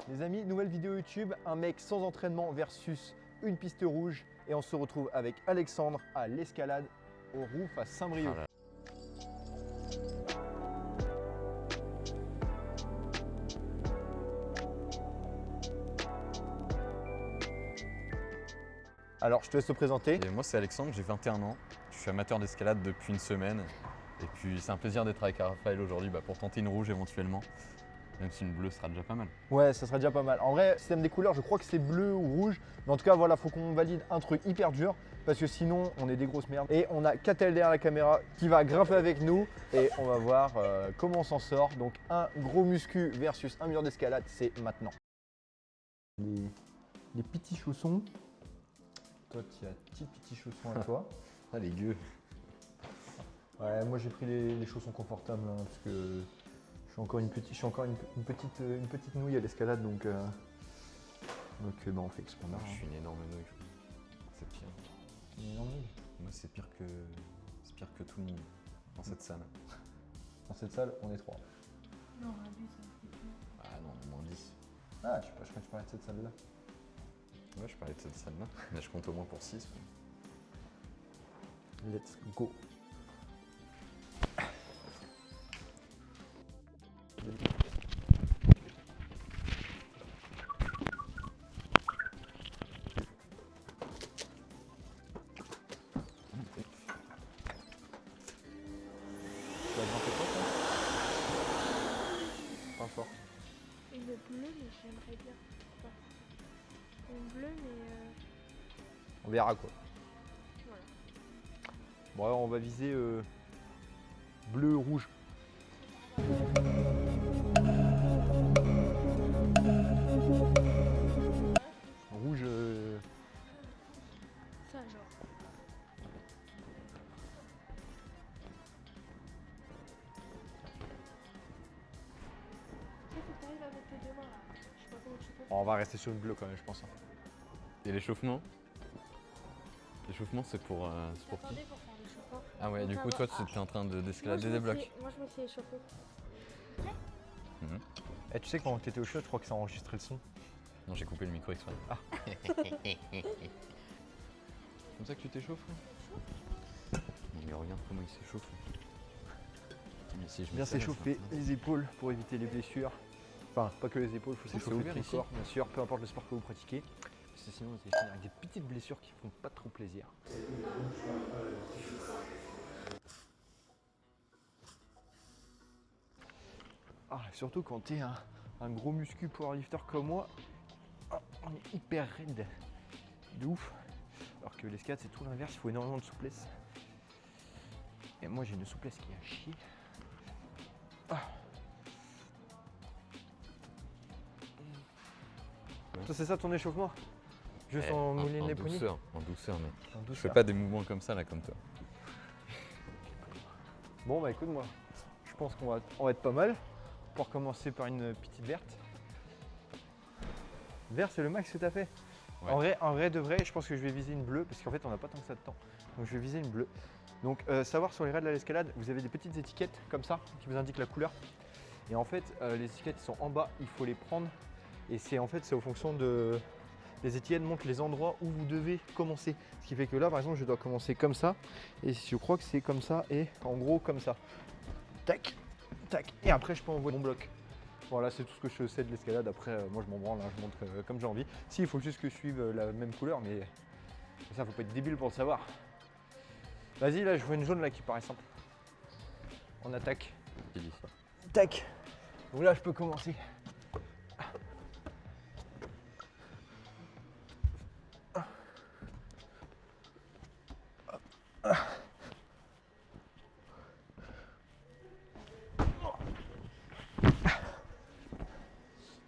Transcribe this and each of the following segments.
Les amis, nouvelle vidéo YouTube, un mec sans entraînement versus une piste rouge. Et on se retrouve avec Alexandre à l'escalade au Rouf à Saint-Brieuc. Voilà. Alors, je te laisse te présenter. Et moi c'est Alexandre, j'ai 21 ans, je suis amateur d'escalade depuis une semaine. Et puis c'est un plaisir d'être avec Raphaël aujourd'hui pour tenter une rouge éventuellement. Même si une bleue sera déjà pas mal. Ouais, ça serait déjà pas mal. En vrai, système des couleurs, je crois que c'est bleu ou rouge. Mais en tout cas, voilà, faut qu'on valide un truc hyper dur. Parce que sinon, on est des grosses merdes. Et on a Catel derrière la caméra qui va grimper avec nous. Et on va voir comment on s'en sort. Donc, un gros muscu versus un mur d'escalade, c'est maintenant. Les petits chaussons. Toi, tu as petits chaussons à toi. Ah les gueux. Ouais, moi j'ai pris les chaussons confortables hein, parce que je suis encore une petite nouille à l'escalade donc on fait ce qu'on a. Je suis une énorme nouille. C'est pire. Une énorme nouille. Moi c'est pire que tout le monde dans cette salle. Dans cette salle, on est 3. Non, lui, ça fait plus. Ah non, moins 10. Ah, je crois que tu parlais de cette salle-là. Ouais, je parlais de cette salle-là, mais je compte au moins pour 6. Let's go. Tu vas grimper quoi, toi? Pas fort. Une bleue, mais j'aimerais bien. Enfin, une bleue, mais On verra quoi. voilà. Bon, alors on va viser bleu, rouge. Rouge. Ça, genre. Tu sais, faut que t'arrives avec tes deux mains là. Je sais pas comment tu fais. On va rester sur une bleue quand même, je pense. hein. Et l'échauffement? L'échauffement c'est pour qui? Attendez pour faire l'échauffement. Ah ouais, Donc, du coup toi tu étais en train d'escalader des blocs. Moi, je me suis échauffée. Mhm. Eh, tu sais que pendant que tu étais au shot, je crois que ça a enregistré le son. Non, j'ai coupé le micro exprès. Ah. C'est comme ça que tu t'échauffes là? Non mais regarde comment il s'échauffe. Mais si je Bien me serre, s'échauffer c'est les épaules pour éviter les blessures. Enfin, pas que les épaules, il faut C'est s'échauffer ouvert tout le ici corps, bien sûr, peu importe le sport que vous pratiquez. Parce que sinon, vous allez finir avec des petites blessures qui font pas trop plaisir. Ah, surtout quand t'es un gros muscu powerlifter comme moi, on est hyper raide. De ouf. Alors que l'escalade, c'est tout l'inverse, il faut énormément de souplesse. Et moi, j'ai une souplesse qui est à chier. Toi, c'est ça ton échauffement? Juste en moulinant les poignets? En douceur, mais En je douceur. fais pas des mouvements comme ça là, comme toi. Bon, bah écoute, moi, je pense on va être pas mal. Pour commencer par une petite verte. Vert, c'est le max que tu as fait? Ouais. En vrai de vrai, je pense que je vais viser une bleue parce qu'en fait, on n'a pas tant que ça de temps. Donc, je vais viser une bleue. Donc, savoir sur les raids de l'escalade, vous avez des petites étiquettes comme ça qui vous indiquent la couleur. Et en fait, les étiquettes sont en bas, il faut les prendre. Et c'est en fait, c'est au fonction de. Les étiquettes montrent les endroits où vous devez commencer. Ce qui fait que là, par exemple, je dois commencer comme ça. Et je crois que c'est comme ça et en gros comme ça. Tac, tac. Et après, je peux envoyer mon bloc. Voilà, c'est tout ce que je sais de l'escalade. Après, moi, je m'en branle, hein, je montre comme j'ai envie. Si, il faut juste que je suive la même couleur, mais ça, faut pas être débile pour le savoir. Vas-y, là, je vois une jaune là qui paraît simple. On attaque. Il dit. Tac. Donc là, je peux commencer.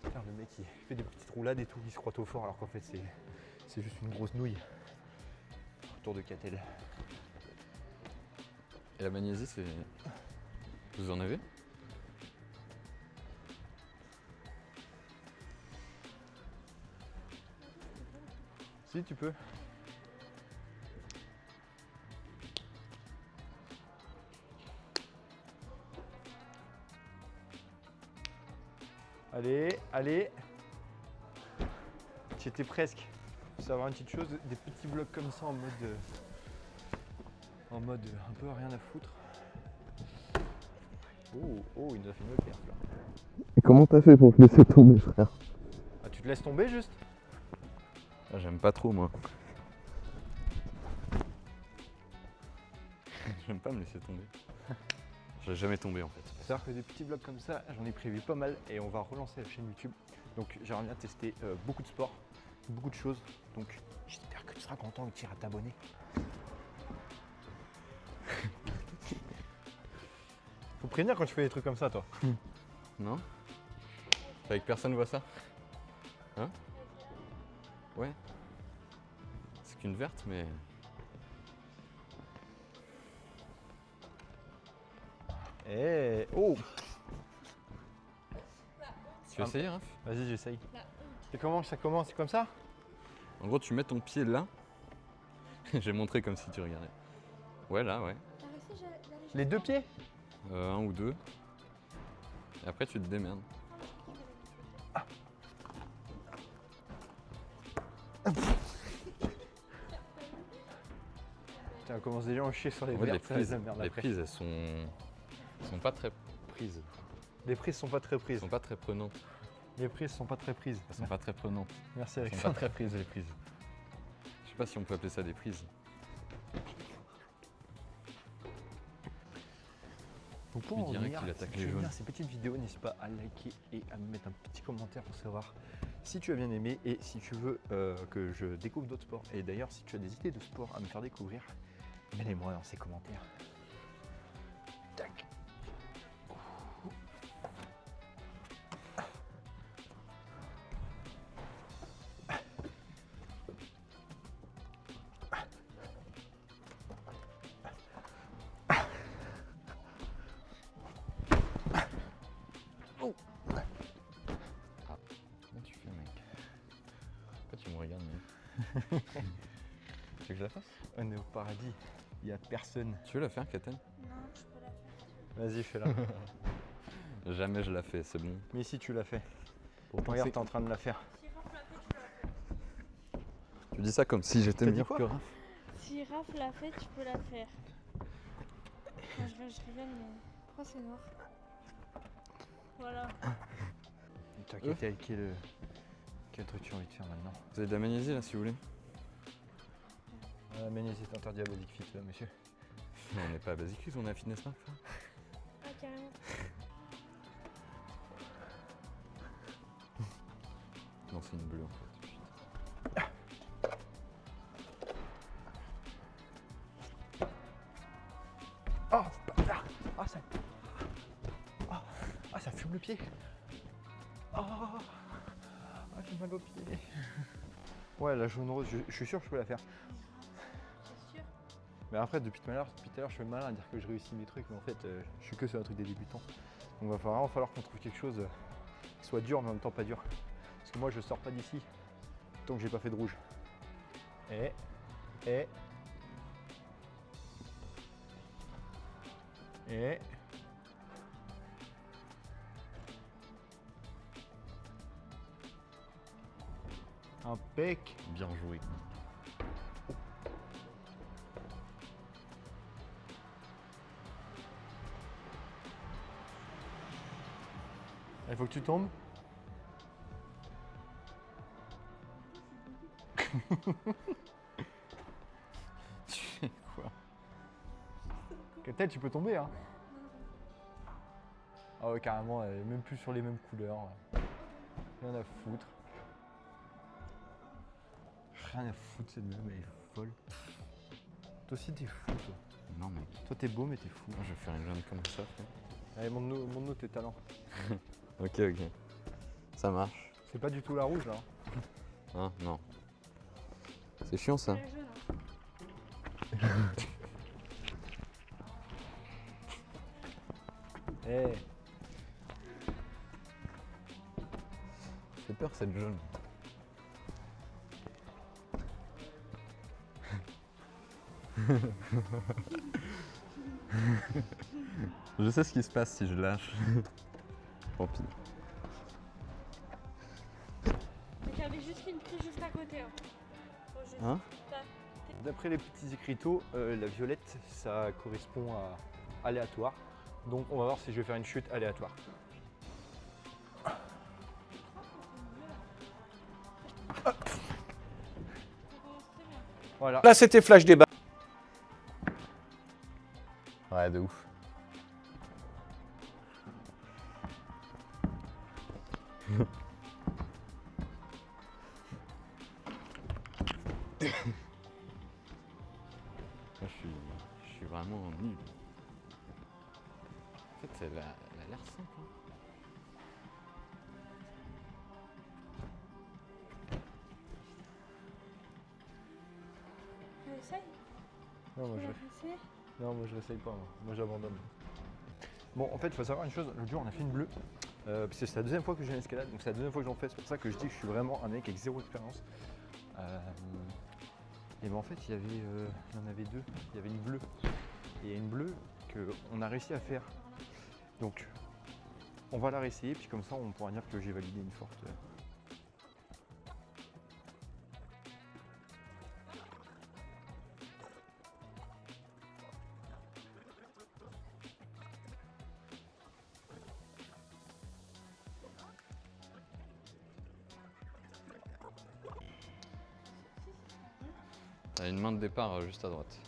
Putain, le mec, il fait des petites roulades et tout, il se croit au fort alors qu'en fait, c'est juste une grosse nouille. Retour de Catel. Et la magnésie, c'est. Vous en avez? Si, tu peux. Allez, allez. J'y étais presque. Faut savoir une petite chose, des petits blocs comme ça en mode un peu rien à foutre. Oh, il nous a fait une belle perf là. Et comment t'as fait pour te laisser tomber, frère? Ah, tu te laisses tomber juste? Ah, j'aime pas trop, moi. J'aime pas me laisser tomber. Je vais jamais tomber en fait. Faut savoir que des petits blocs comme ça, j'en ai prévu pas mal et on va relancer la chaîne YouTube. Donc j'aimerais bien tester beaucoup de sports, beaucoup de choses. Donc j'espère que tu seras content et que tu iras t'abonner. Faut prévenir quand tu fais des trucs comme ça, toi. Non? Avec personne voit ça? Hein? Ouais. C'est qu'une verte, mais. Oh, Tu veux essayer, Raph? vas-y, j'essaye. Et comment ça commence? C'est comme ça? En gros, tu mets ton pied là. J'ai montré comme si tu regardais. Ouais, là, ouais. T'as réussi d'aller Les deux pieds? Un ou deux. Et après, tu te démerdes. Putain, on commence déjà à en chier sur les En fait, verres, ça les emmerde les après. prises, elles sont pas très prises. Les prises sont pas très Elles prises. sont pas très prenantes. Les prises sont pas très prises. Elles sont pas très prenantes. Merci Elles sont Alexandre. pas très prises, les prises. Je sais pas si on peut appeler ça des prises. Donc pour Je en dirais revenir, qu'il attaque si les tu aimes jaunes. bien ces petites vidéos, n'hésite pas à liker et à me mettre un petit commentaire pour savoir si tu as bien aimé et si tu veux que je découvre d'autres sports. Et d'ailleurs, si tu as des idées de sport à me faire découvrir, mets-les-moi dans ces commentaires. Tac. Comment tu fais, mec? Pourquoi tu me regardes, mec? Tu veux que je la fasse? On est au paradis, il n'y a personne. Tu veux la faire, Katen? Non, je peux la faire. Vas-y, fais-la. Jamais je la fais, c'est bon. Mais si tu l'as fait, Pourtant, regarde, c'est- t'es en train de la faire. Si Raph l'a fait, tu la fais. Tu dis ça comme si j'étais T'as dit meilleur quoi que Raph. Si Raph l'a fait, tu peux la faire. Non, je rigole, mais pourquoi c'est noir? Voilà. T'inquiète, quel truc tu as envie de faire maintenant? Vous avez de la magnésie là si vous voulez? La magnésie est interdit à Basic Fit, là, monsieur. Non, on n'est pas à Basic Fit, on est à Fitness Park. frère. Ah, carrément. Non, c'est une bleue en fait. Oh, bâtard. Ça fume le pied. J'ai mal au pied. Ouais, la jaune rose, je suis sûr que je peux la faire. C'est sûr. Mais après, depuis tout à l'heure, je fais le malin à dire que je réussis mes trucs, mais en fait, je suis que sur un truc des débutants. Donc il va vraiment falloir qu'on trouve quelque chose qui soit dur, mais en même temps pas dur. Parce que moi, je sors pas d'ici tant que j'ai pas fait de rouge. Et... Impec. Bien joué. Il faut que tu tombes. Tu fais quoi? Peut-être tu peux tomber, hein. Ah ouais, carrément, elle est même plus sur les mêmes couleurs. Rien à foutre. Rien à foutre, cette meuf, elle est folle. Toi aussi, t'es fou, toi. Non mec, Toi, t'es beau, mais t'es fou. moi je vais faire une jaune comme ça. frère. Allez, montre-nous tes talents. Ok, ok. Ça marche. C'est pas du tout la rouge, là. Hein? Non. C'est chiant ça. La jaune, hein. Eh, J'ai peur cette jaune. Je sais ce qui se passe si je lâche. Tant pis. Regardez Et juste une prise juste à côté. Hein. Faut juste- Hein? D'après les petits écriteaux, la violette, ça correspond à aléatoire. Donc on va voir si je vais faire une chute aléatoire. Ça commence très bien. Voilà. Là, c'était flash débat. Ouais, de ouf. Moi, je suis vraiment nul. En fait, elle a l'air simple. Hein. On essaye. Non, moi, Tu je... vas essayer. non, moi je l'essaye pas, moi j'abandonne. Bon, en fait, il faut savoir une chose, l'autre jour on a fait une bleue, parce que c'est la deuxième fois que je viens escalade, donc c'est la deuxième fois que j'en fais, c'est pour ça que je dis que je suis vraiment un mec avec zéro expérience. Et ben en fait, il y en avait deux, il y avait une bleue, et une bleue qu'on a réussi à faire. Donc, on va la réessayer, puis comme ça on pourra dire que j'ai validé une forte. T'as une main de départ juste à droite.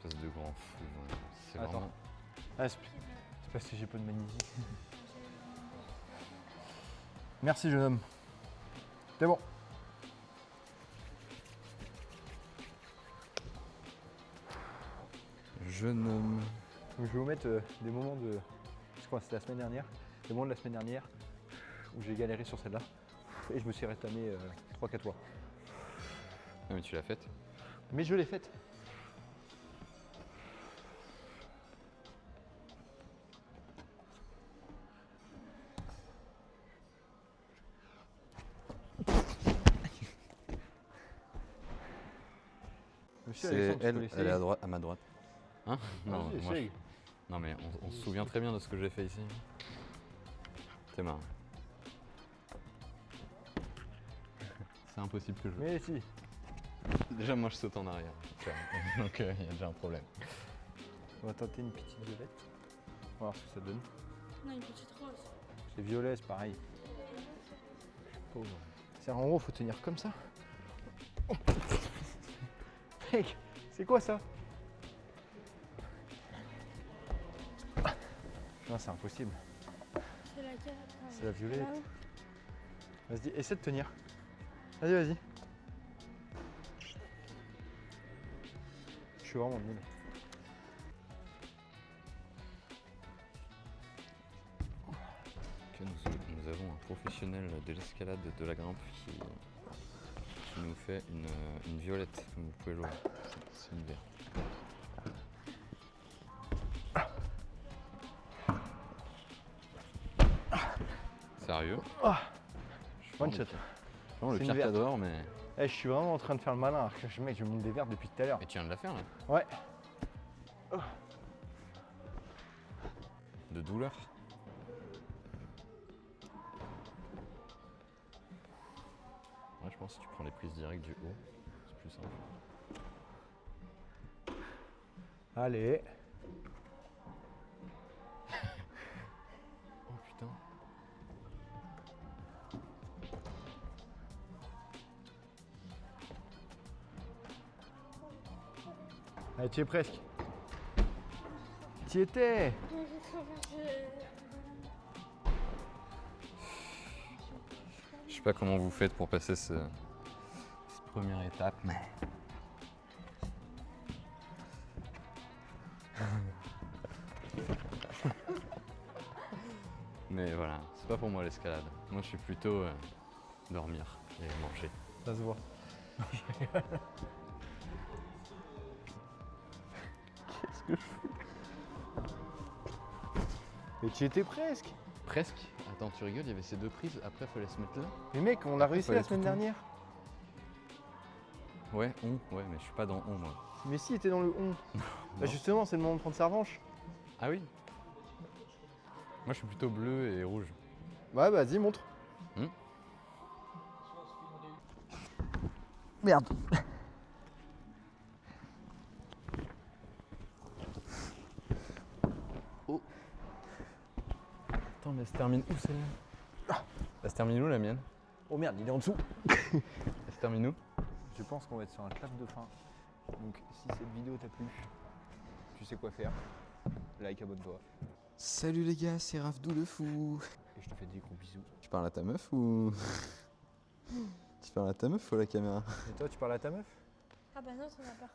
Espèce de grand fou. Ouais. C'est Attends. vraiment. Ah, c'est parce que j'ai pas de magnésie. Merci jeune homme. C'est bon. Jeune homme. Donc, je vais vous mettre des moments de. C'est quoi, c'était la semaine dernière. Des moments de la semaine dernière où j'ai galéré sur celle-là. Et je me suis rétamé 3-4 fois. Ah, mais tu l'as faite? Mais je l'ai faite. Monsieur C'est Alexandre, tu peux elle, l'essayer. elle est à droite, à ma droite. Hein? Non, Vas-y, moi, essaye. non mais on se souvient très bien de ce que j'ai fait ici. C'est marrant. C'est impossible que je. Mais si. Déjà moi je saute en arrière. Donc il y a déjà un problème. On va tenter une petite violette. On va voir ce que ça donne. Non, une petite rose. C'est violet, c'est pareil. Pauvre. C'est en gros, faut tenir comme ça. Oh. Mec, c'est quoi ça? Non, c'est impossible. C'est laquelle? C'est la violette. Là-haut. Vas-y, essaie de tenir. Vas-y, vas-y. Je suis vraiment nul. Ok, nous avons un professionnel de l'escalade de la grimpe qui nous fait une violette, comme vous pouvez le voir. C'est une verte. Sérieux? One shot. Vraiment le C'est une pire verte. cadreur, mais. Eh, je suis vraiment en train de faire le malin alors que mec, je monte des vertes depuis tout à l'heure. Et tu viens de la faire là? Ouais. De douleur? Ouais, je pense que si tu prends les prises directes du haut, c'est plus simple. Allez. Oh putain. Allez, tu y es presque. Tu y étais. Non, j'ai trop peur. Je sais pas comment vous faites pour passer cette première étape, mais. Mais voilà, c'est pas pour moi l'escalade. Moi je suis plutôt dormir et manger. Ça se voit. Qu'est-ce que je fais? Mais tu y étais presque. Presque. Attends, tu rigoles, il y avait ces deux prises, après il fallait se mettre là. Mais mec, on l'a Après, réussi fallait la semaine tout dernière. Ouais, ouais, mais je suis pas dans on moi. Mais si, t'es dans le on. Bah justement, c'est le moment de prendre sa revanche. Ah oui? Moi je suis plutôt bleu et rouge. Ouais, vas-y, montre. Merde. Oh. Attends, mais elle se termine où celle-là? Elle se termine où la mienne? Oh merde, il est en dessous. Elle se termine où? Je pense qu'on va être sur un clap de fin. Donc si cette vidéo t'a plu, tu sais quoi faire. Like, abonne-toi. Salut les gars, c'est Rafdou le fou. Et je te fais des gros bisous. Tu parles à ta meuf ou... Tu parles à ta meuf ou à la caméra? Et toi, tu parles à ta meuf? Ah bah non, t'en as pas.